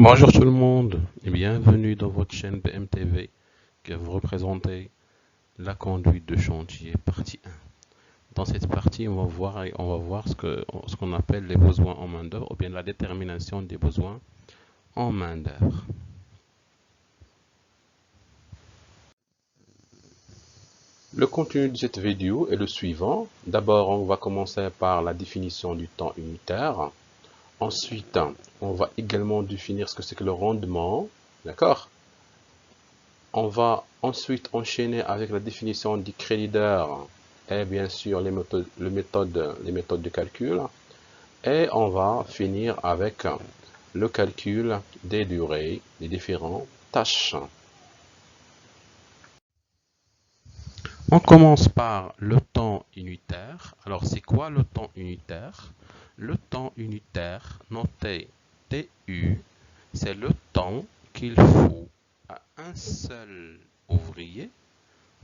Bonjour tout le monde et bienvenue dans votre chaîne BMTV qui va vous représenter la conduite de chantier partie 1. Dans cette partie, on va voir ce qu'on appelle les besoins en main-d'œuvre ou bien la détermination des besoins en main-d'œuvre. Le contenu de cette vidéo est le suivant. D'abord, on va commencer par la définition du temps unitaire. Ensuite, on va également définir ce que c'est que le rendement. D'accord? On va ensuite enchaîner avec la définition du crédit d'heure et bien sûr les méthodes de calcul. Et on va finir avec le calcul des durées des différentes tâches. On commence par le temps unitaire. Alors c'est quoi le temps unitaire? Le temps unitaire, noté TU, c'est le temps qu'il faut à un seul ouvrier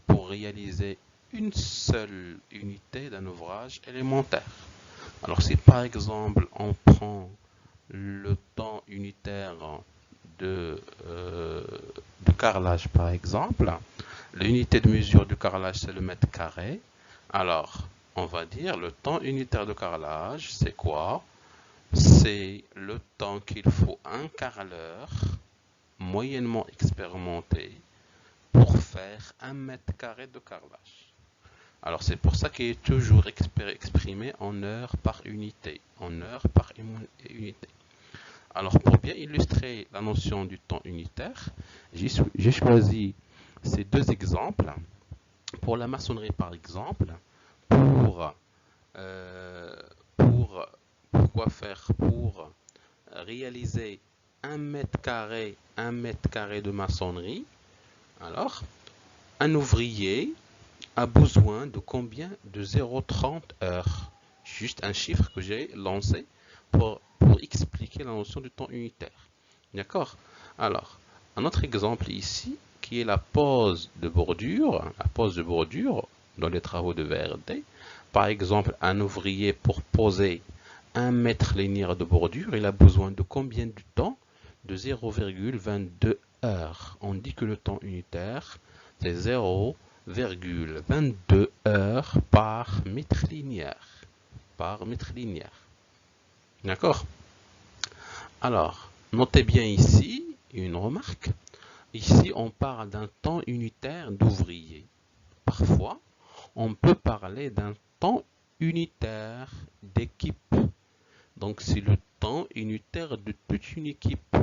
pour réaliser une seule unité d'un ouvrage élémentaire. Alors si par exemple on prend le temps unitaire de, de carrelage par exemple, l'unité de mesure du carrelage c'est le mètre carré, alors on va dire le temps unitaire de carrelage c'est quoi? C'est le temps qu'il faut à un carreleur moyennement expérimenté pour faire 1 mètre carré de carrelage. Alors c'est pour ça qu'il est toujours exprimé en heures par unité, en heures par unité. Alors pour bien illustrer la notion du temps unitaire, j'ai choisi ces deux exemples. Pour la maçonnerie par exemple, pour, euh, pour, quoi faire? Pour réaliser 1 mètre carré de maçonnerie, alors un ouvrier a besoin de combien? De 0,30 heures. Juste un chiffre que j'ai lancé pour expliquer la notion du temps unitaire. D'accord? Alors, un autre exemple ici, qui est la pose de bordure, dans les travaux de VRD. Par exemple, un ouvrier pour poser 1 mètre linéaire de bordure, il a besoin de combien de temps? De 0,22 heures. On dit que le temps unitaire, c'est 0,22 heures par mètre linéaire. D'accord? Alors, notez bien ici une remarque. Ici, on parle d'un temps unitaire d'ouvrier. Parfois, on peut parler d'un temps unitaire d'équipe. Donc, c'est le temps unitaire de toute une équipe.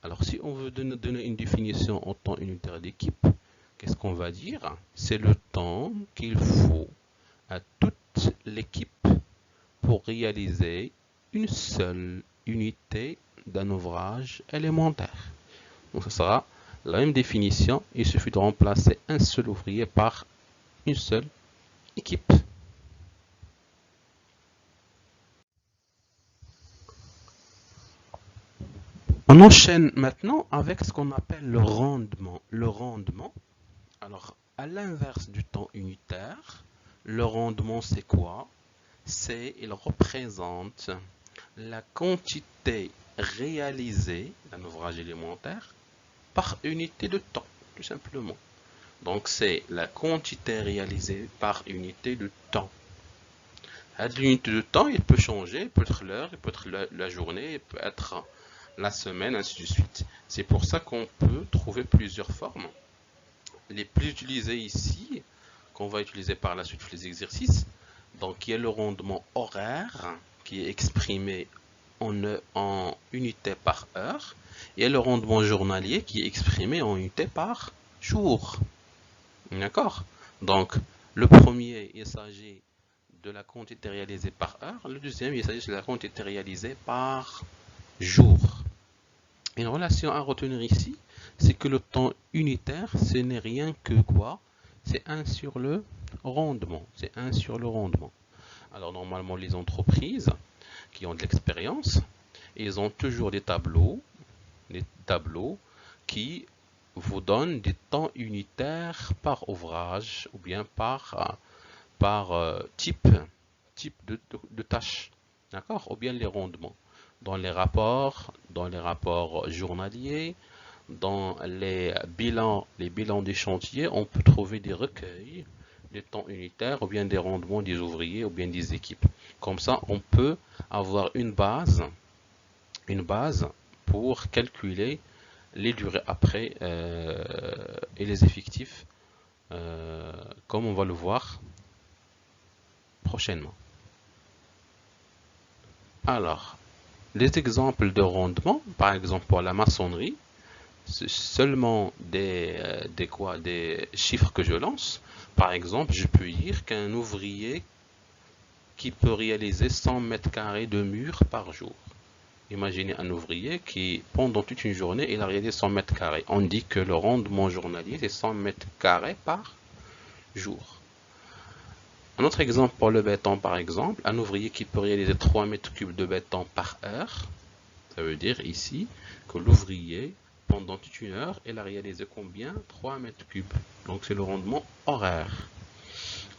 Alors, si on veut donner une définition en temps unitaire d'équipe, qu'est-ce qu'on va dire? C'est le temps qu'il faut à toute l'équipe pour réaliser une seule unité d'un ouvrage élémentaire. Donc, ce sera la même définition. Il suffit de remplacer un seul ouvrier par une seule équipe. On enchaîne maintenant avec ce qu'on appelle le rendement. Le rendement, alors à l'inverse du temps unitaire, le rendement c'est quoi? Il représente la quantité réalisée d'un ouvrage élémentaire par unité de temps, tout simplement. Donc c'est la quantité réalisée par unité de temps. L'unité de temps, il peut changer, il peut être l'heure, il peut être la journée, il peut être la semaine, ainsi de suite. C'est pour ça qu'on peut trouver plusieurs formes. Les plus utilisées ici, qu'on va utiliser par la suite pour les exercices, donc il y a le rendement horaire qui est exprimé en unité par heure, et le rendement journalier qui est exprimé en unité par jour. D'accord? Donc, le premier, il s'agit de la quantité réalisée par heure. Le deuxième, il s'agit de la quantité réalisée par jour. Une relation à retenir ici, c'est que le temps unitaire, ce n'est rien que quoi? C'est 1 sur le rendement. C'est 1 sur le rendement. Alors, normalement, les entreprises qui ont de l'expérience, ils ont toujours des tableaux qui vous donnent des temps unitaires par ouvrage ou bien par type de tâche, d'accord? Ou bien les rendements. dans les rapports journaliers, dans les bilans des chantiers, on peut trouver des recueils des temps unitaires ou bien des rendements des ouvriers ou bien des équipes. Comme ça, on peut avoir une base pour calculer les durées après et les effectifs, comme on va le voir prochainement. Alors, les exemples de rendement, par exemple pour la maçonnerie, c'est seulement des chiffres que je lance. Par exemple, je peux dire qu'un ouvrier qui peut réaliser 100 mètres carrés de mur par jour. Imaginez un ouvrier qui, pendant toute une journée, il a réalisé 100 mètres carrés. On dit que le rendement journalier, c'est 100 mètres carrés par jour. Un autre exemple pour le béton, par exemple, un ouvrier qui peut réaliser 3 mètres cubes de béton par heure. Ça veut dire ici que l'ouvrier, pendant toute une heure, il a réalisé combien? 3 mètres cubes. Donc c'est le rendement horaire.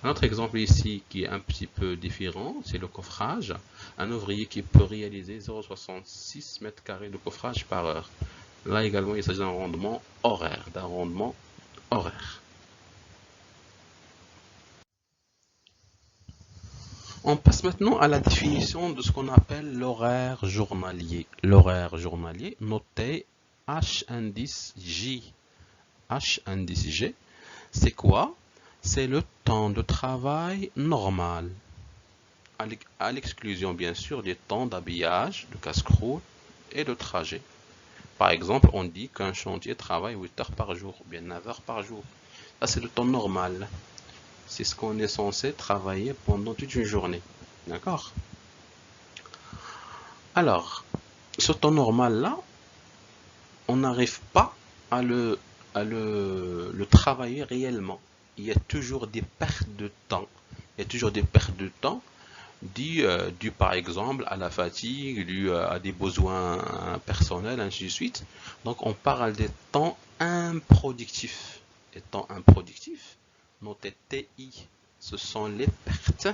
Un autre exemple ici qui est un petit peu différent, c'est le coffrage. Un ouvrier qui peut réaliser 0,66 mètres carrés de coffrage par heure. Là également, il s'agit d'un rendement horaire, On passe maintenant à la définition de ce qu'on appelle l'horaire journalier. L'horaire journalier, noté H-indice G, c'est quoi? C'est le temps de travail normal, à l'exclusion bien sûr des temps d'habillage, de casse-croûte et de trajet. Par exemple, on dit qu'un chantier travaille 8 heures par jour, ou bien 9 heures par jour. Ça, c'est le temps normal. C'est ce qu'on est censé travailler pendant toute une journée. D'accord? Alors, ce temps normal-là, on n'arrive pas à le travailler réellement. Il y a toujours des pertes de temps. Il y a toujours des pertes de temps dues par exemple à la fatigue, dues à des besoins personnels, ainsi de suite. Donc on parle des temps improductifs. Les temps improductifs, noté TI, ce sont les pertes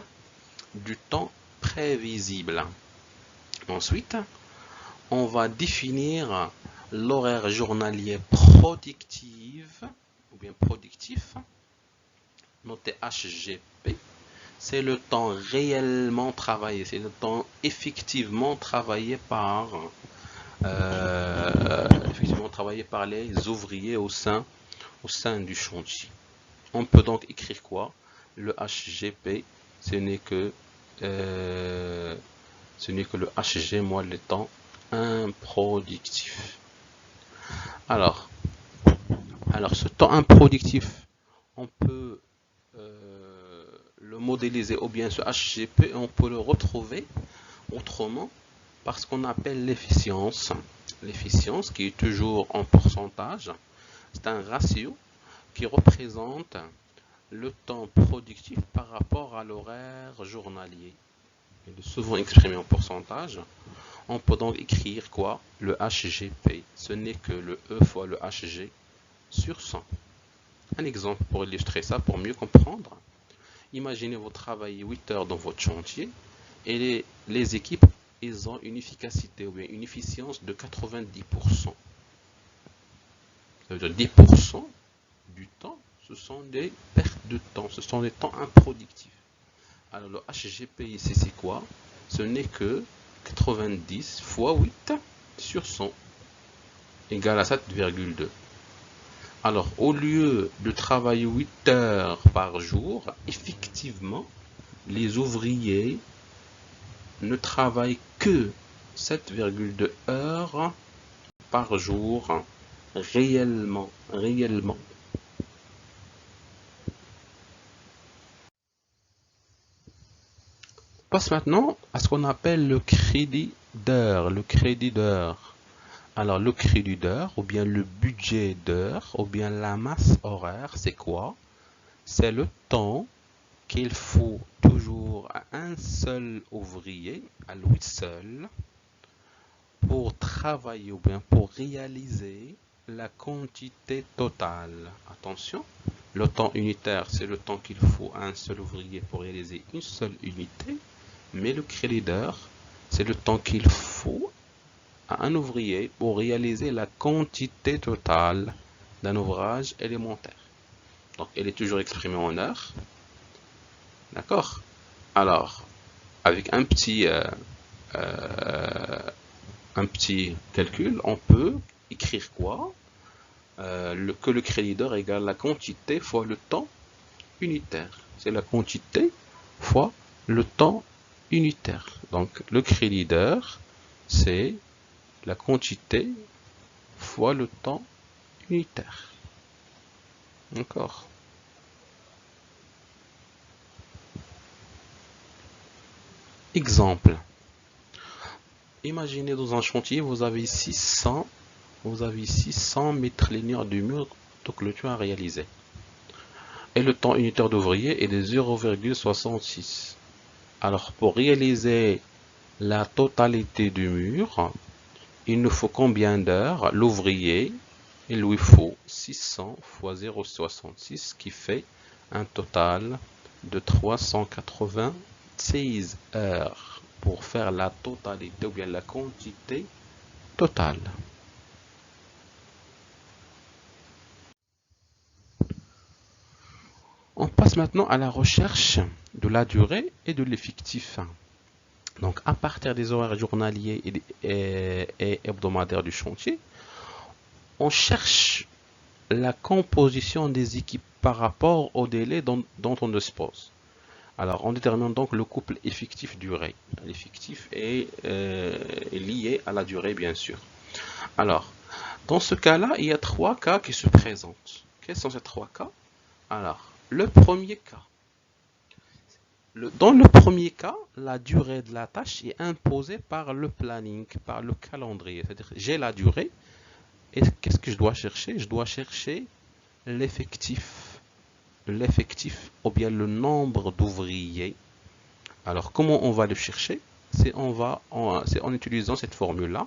du temps prévisible. Ensuite, on va définir l'horaire journalier productif, noté HGP. C'est le temps réellement travaillé, c'est le temps effectivement travaillé par les ouvriers au sein du chantier. On peut donc écrire quoi? Le HGP, ce n'est que le HG moins le temps improductif. Alors ce temps improductif, on peut le modéliser, ou bien ce HGP, on peut le retrouver autrement par ce qu'on appelle l'efficience. L'efficience qui est toujours en pourcentage, c'est un ratio qui représente le temps productif par rapport à l'horaire journalier. Il est souvent exprimé en pourcentage. On peut donc écrire quoi? Le HGP, ce n'est que le E fois le HG sur 100. Un exemple pour illustrer ça, pour mieux comprendre. Imaginez vous travaillez 8 heures dans votre chantier et les équipes, ils ont une efficacité ou bien une efficience de 90%. Ça veut dire 10% du temps, ce sont des pertes de temps, ce sont des temps improductifs. Alors le HGP ici c'est quoi? Ce n'est que 90 fois 8 sur 100 égale à 7,2. Alors, au lieu de travailler 8 heures par jour, effectivement, les ouvriers ne travaillent que 7,2 heures par jour réellement. On passe maintenant à ce qu'on appelle le crédit d'heure. Alors, le crédit d'heure, ou bien le budget d'heure, ou bien la masse horaire, c'est quoi? C'est le temps qu'il faut toujours à un seul ouvrier, à lui seul, pour travailler ou bien pour réaliser la quantité totale. Attention, le temps unitaire, c'est le temps qu'il faut à un seul ouvrier pour réaliser une seule unité, mais le crédit d'heure, c'est le temps qu'il faut à un ouvrier pour réaliser la quantité totale d'un ouvrage élémentaire. Donc, elle est toujours exprimée en heures. D'accord? Alors, avec un petit calcul, on peut écrire quoi? Que le crédit égale la quantité fois le temps unitaire. C'est la quantité fois le temps unitaire. Donc, le crédit d'heure, c'est la quantité fois le temps unitaire. D'accord. Exemple. Imaginez dans un chantier, vous avez 600 mètres linéaires de mur de clôture à réaliser. Et le temps unitaire d'ouvrier est de 0,66. Alors, pour réaliser la totalité du mur, il nous faut combien d'heures? L'ouvrier, il lui faut 600 fois 0,66 qui fait un total de 386 heures pour faire la totalité ou bien la quantité totale. On passe maintenant à la recherche de la durée et de l'effectif. Donc, à partir des horaires journaliers et hebdomadaires du chantier, on cherche la composition des équipes par rapport au délai dont on dispose. Alors, on détermine donc le couple effectif-durée. L'effectif est lié à la durée, bien sûr. Alors, dans ce cas-là, il y a trois cas qui se présentent. Quels sont ces trois cas? Alors, le premier cas. Dans le premier cas, la durée de la tâche est imposée par le planning, par le calendrier. C'est-à-dire, j'ai la durée. Et qu'est-ce que je dois chercher? Je dois chercher l'effectif. L'effectif ou bien le nombre d'ouvriers. Alors, comment on va le chercher? C'est en utilisant cette formule-là.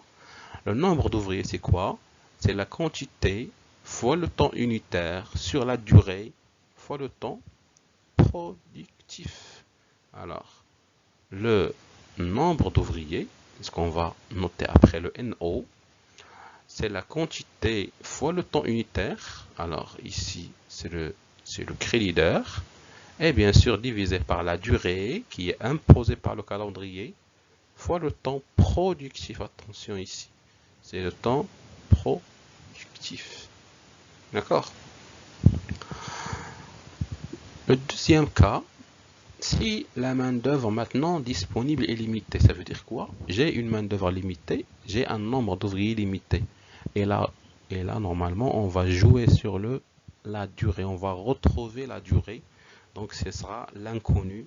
Le nombre d'ouvriers, c'est quoi? C'est la quantité fois le temps unitaire sur la durée fois le temps productif. Alors, le nombre d'ouvriers, ce qu'on va noter après le NO, c'est la quantité fois le temps unitaire. Alors ici, c'est le crédit d'heure. Et bien sûr, divisé par la durée qui est imposée par le calendrier, fois le temps productif. Attention ici, c'est le temps productif. D'accord? Le deuxième cas, si la main-d'œuvre maintenant disponible est limitée, ça veut dire quoi? J'ai une main-d'œuvre limitée, j'ai un nombre d'ouvriers limité. Et là, normalement, on va jouer sur la durée. On va retrouver la durée. Donc, ce sera l'inconnu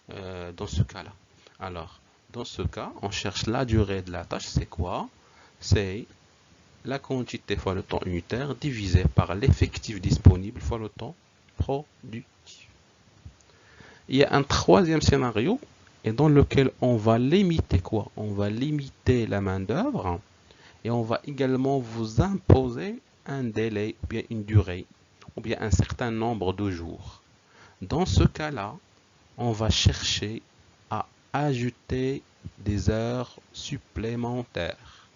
dans ce cas-là. Alors, dans ce cas, on cherche la durée de la tâche. C'est quoi? C'est la quantité fois le temps unitaire divisé par l'effectif disponible fois le temps productif. Il y a un troisième scénario et dans lequel on va limiter quoi? On va limiter la main-d'œuvre et on va également vous imposer un délai ou bien une durée ou bien un certain nombre de jours. Dans ce cas-là, on va chercher à ajouter des heures supplémentaires.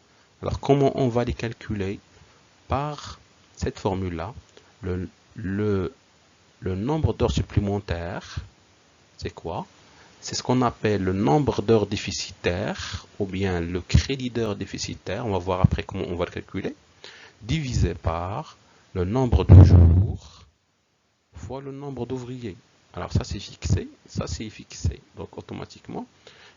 Alors comment on va les calculer? Par cette formule-là, le nombre d'heures supplémentaires, c'est quoi? C'est ce qu'on appelle le nombre d'heures déficitaires ou bien le crédit d'heures déficitaire. On va voir après comment on va le calculer. Divisé par le nombre de jours fois le nombre d'ouvriers. Alors ça c'est fixé, ça c'est fixé. Donc automatiquement,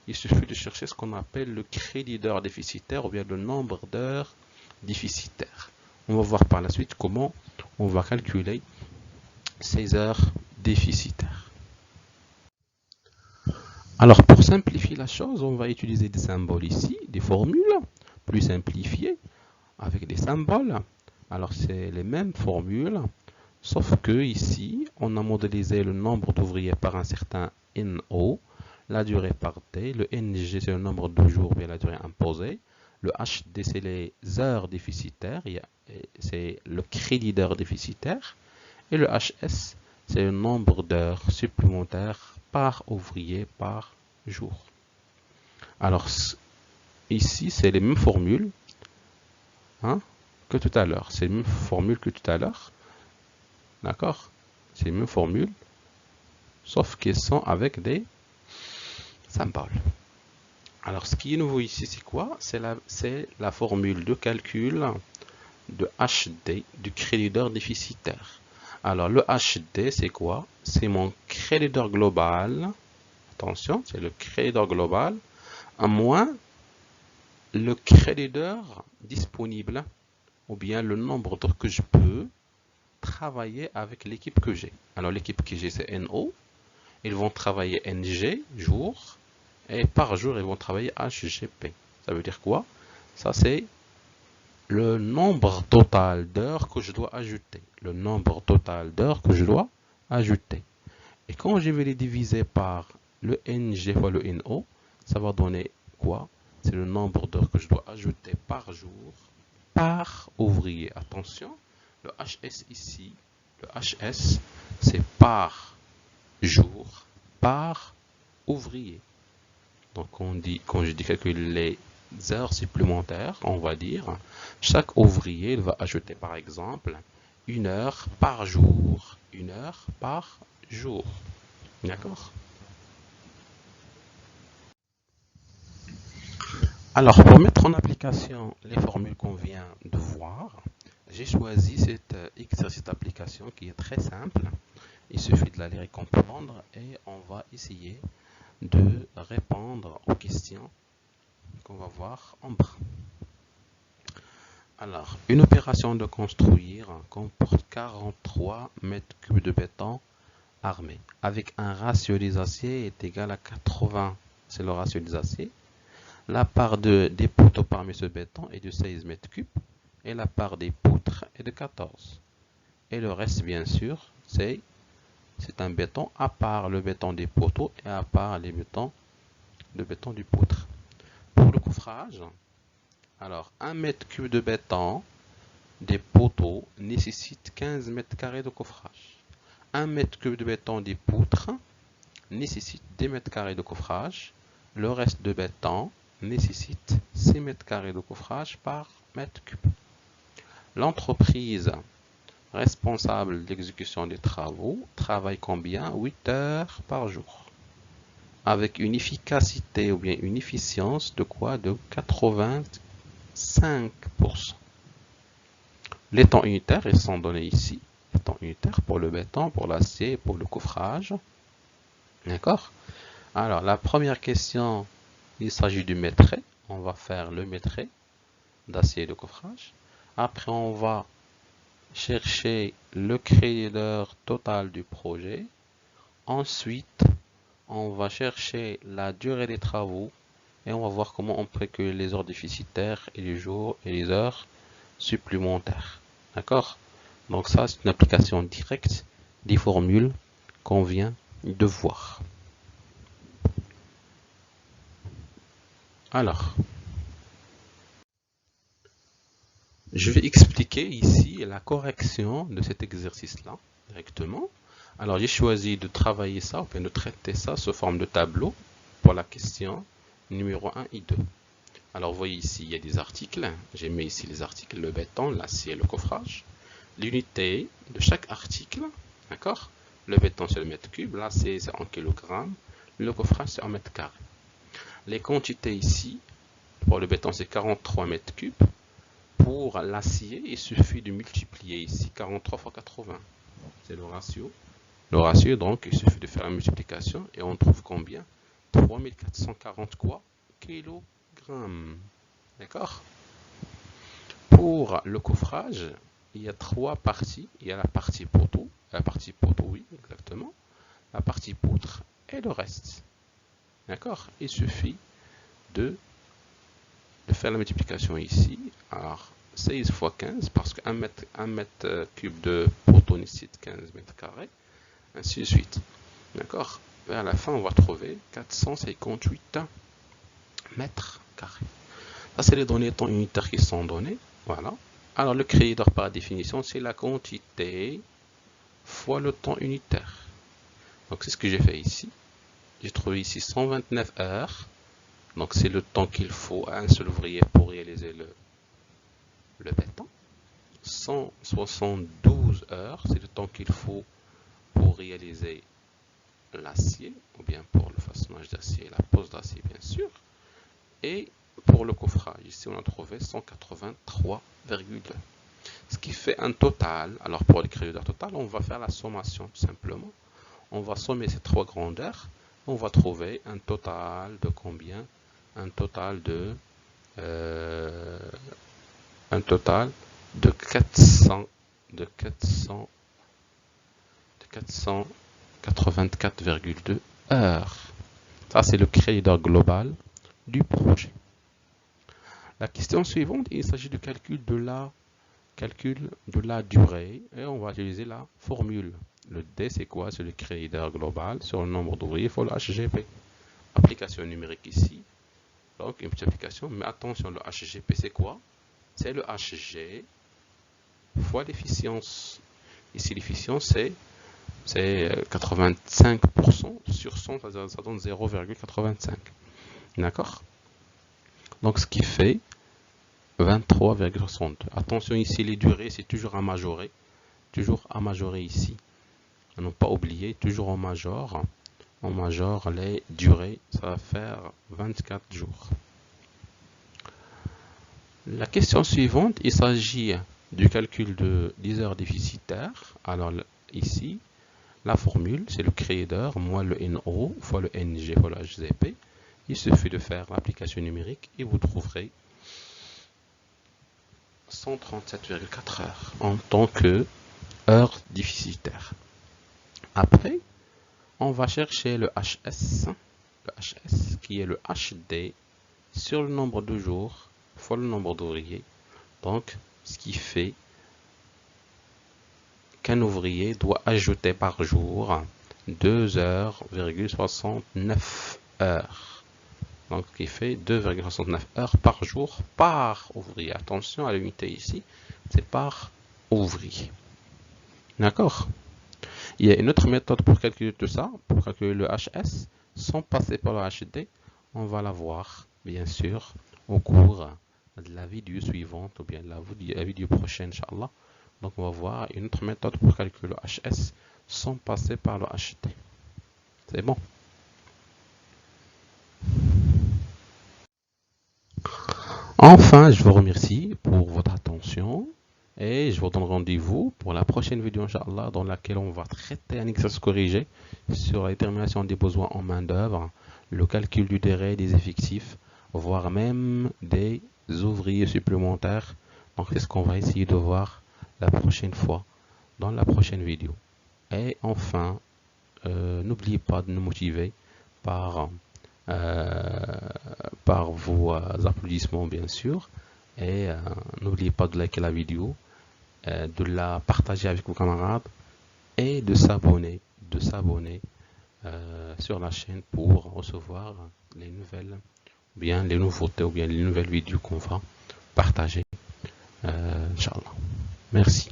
il suffit de chercher ce qu'on appelle le crédit d'heures déficitaire ou bien le nombre d'heures déficitaires. On va voir par la suite comment on va calculer ces heures déficitaires. Alors pour simplifier la chose, on va utiliser des symboles ici, des formules plus simplifiées avec des symboles. Alors c'est les mêmes formules, sauf que ici, on a modélisé le nombre d'ouvriers par un certain NO, la durée par T, le NG c'est le nombre de jours, bien la durée imposée, le HD c'est les heures déficitaires, c'est le crédit d'heures déficitaires, et le HS c'est le nombre d'heures supplémentaires par ouvrier par jour. Alors, ici, c'est les mêmes formules hein, que tout à l'heure. C'est les mêmes formules que tout à l'heure. D'accord? C'est les mêmes formules, sauf qu'elles sont avec des symboles. Alors, ce qui est nouveau ici, c'est quoi? C'est la formule de calcul de HD du créditeur déficitaire. Alors, le HD, c'est quoi? C'est mon créditeur global. Attention, c'est le créditeur global, à moins le créditeur disponible, ou bien le nombre d'heures que je peux travailler avec l'équipe que j'ai. Alors, l'équipe que j'ai, c'est NO. Ils vont travailler NG, jour, et par jour, ils vont travailler HGP. Ça veut dire quoi? Ça, c'est le nombre total d'heures que je dois ajouter. Le nombre total d'heures que je dois ajouter. Et quand je vais les diviser par le NG fois le NO, ça va donner quoi? C'est le nombre d'heures que je dois ajouter par jour par ouvrier. Attention, le HS ici, le HS, c'est par jour par ouvrier. Donc quand je dis calculer les heures supplémentaires, on va dire, chaque ouvrier il va ajouter par exemple 1 heure par jour. 1 heure par jour. D'accord? Alors, pour mettre en application les formules qu'on vient de voir, j'ai choisi cet exercice d'application qui est très simple. Il suffit de la lire et comprendre et on va essayer de répondre aux questions qu'on va voir en bas. Alors, une opération de construire comporte 43 mètres cubes de béton armé avec un ratio des aciers est égal à 80. C'est le ratio des aciers. La part des poteaux parmi ce béton est de 16 mètres cubes et la part des poutres est de 14. Et le reste, bien sûr, c'est un béton à part le béton des poteaux et à part le béton du poutre. Pour le coffrage, alors 1 mètre cube de béton des poteaux nécessite 15 mètres carrés de coffrage. 1 mètre cube de béton des poutres nécessite 10 mètres carrés de coffrage. Le reste de béton nécessite 6 mètres carrés de coffrage par mètre cube. L'entreprise responsable de l'exécution des travaux travaille combien? 8 heures par jour. Avec une efficacité ou bien une efficience de quoi? De 85%. Les temps unitaires, ils sont donnés ici. Les temps unitaires pour le béton, pour l'acier et pour le coffrage. D'accord? Alors, la première question, il s'agit du mètre. On va faire le mètre d'acier et de coffrage. Après, on va chercher le créditeur total du projet. Ensuite, on va chercher la durée des travaux et on va voir comment on peut calculer les heures déficitaires et les jours et les heures supplémentaires. D'accord? Donc ça, c'est une application directe des formules qu'on vient de voir. Alors, je vais expliquer ici la correction de cet exercice-là directement. Alors, j'ai choisi de travailler ça, ou bien de traiter ça sous forme de tableau pour la question numéro 1 et 2. Alors, vous voyez ici, il y a des articles. J'ai mis ici les articles, le béton, l'acier et le coffrage. L'unité de chaque article, d'accord? Le béton, c'est le mètre cube, l'acier, c'est en kilogrammes, le coffrage, c'est en mètre carré. Les quantités ici, pour le béton, c'est 43 mètres cubes. Pour l'acier, il suffit de multiplier ici 43 fois 80. C'est le ratio. Le ratio, donc, il suffit de faire la multiplication et on trouve combien? 3440 quoi? Kilogrammes. D'accord? Pour le coffrage, il y a 3 parties. Il y a la partie poteau. La partie poteau, oui, exactement. La partie poutre et le reste. D'accord? Il suffit de faire la multiplication ici. Alors, 16 fois 15, parce qu'un mètre cube de poteau nécessite 15 mètres carrés. Ainsi de suite. D'accord? Et à la fin, on va trouver 458 mètres carrés. Ça, c'est les données temps unitaires qui sont données. Voilà. Alors, le créditeur, par définition, c'est la quantité fois le temps unitaire. Donc, c'est ce que j'ai fait ici. J'ai trouvé ici 129 heures Donc c'est le temps qu'il faut à un seul ouvrier pour réaliser le béton. 172 heures, c'est le temps qu'il faut pour réaliser l'acier, ou bien pour le façonnage d'acier et la pose d'acier bien sûr. Et pour le coffrage, ici on a trouvé 183,2. Ce qui fait un total, alors pour les créateurs total, on va faire la sommation tout simplement. On va sommer ces trois grandeurs, on va trouver un total de combien? Un total de 484,2 heures. Ça, c'est le créateur global du projet. La question suivante, il s'agit du calcul de la durée et on va utiliser la formule. Le D, c'est quoi? C'est le créateur global sur le nombre d'ouvriers fois le HGP. Application numérique ici. Donc, une petite application, mais attention, le HGP, c'est quoi? C'est le HG fois l'efficience. Ici, l'efficience, c'est 85% sur 100, ça donne 0,85. D'accord? Donc, ce qui fait 23,62. Attention, ici, les durées, c'est toujours à majorer. Toujours à majorer ici. À ne pas oublier, toujours en major. On majore les durées, ça va faire 24 jours. La question suivante, il s'agit du calcul des heures déficitaires. Alors ici, la formule, c'est le créateur moins le NO fois le NG fois le HZP. Il suffit de faire l'application numérique et vous trouverez 137,4 heures en tant que heure déficitaire. Après, on va chercher le HS qui est le HD sur le nombre de jours fois le nombre d'ouvriers. Donc, ce qui fait qu'un ouvrier doit ajouter par jour 2,69 heures. Donc, ce qui fait 2,69 heures par jour par ouvrier. Attention à l'unité ici, c'est par ouvrier. D'accord? Il y a une autre méthode pour calculer tout ça, pour calculer le HS, sans passer par le HD. On va la voir, bien sûr, au cours de la vidéo suivante, ou bien la vidéo prochaine, Inch'Allah. Donc, on va voir une autre méthode pour calculer le HS, sans passer par le HD. C'est bon? Enfin, je vous remercie pour votre attention. Et je vous donne rendez-vous pour la prochaine vidéo, Inch'Allah, dans laquelle on va traiter un exercice corrigé sur la détermination des besoins en main-d'œuvre, le calcul du délai des effectifs, voire même des ouvriers supplémentaires. Donc, c'est ce qu'on va essayer de voir la prochaine fois, dans la prochaine vidéo. Et enfin, n'oubliez pas de nous motiver par vos applaudissements, bien sûr. Et n'oubliez pas de liker la vidéo, de la partager avec vos camarades et de s'abonner sur la chaîne pour recevoir les nouvelles, bien les nouveautés ou bien les nouvelles vidéos qu'on va partager, Inch'Allah. Merci.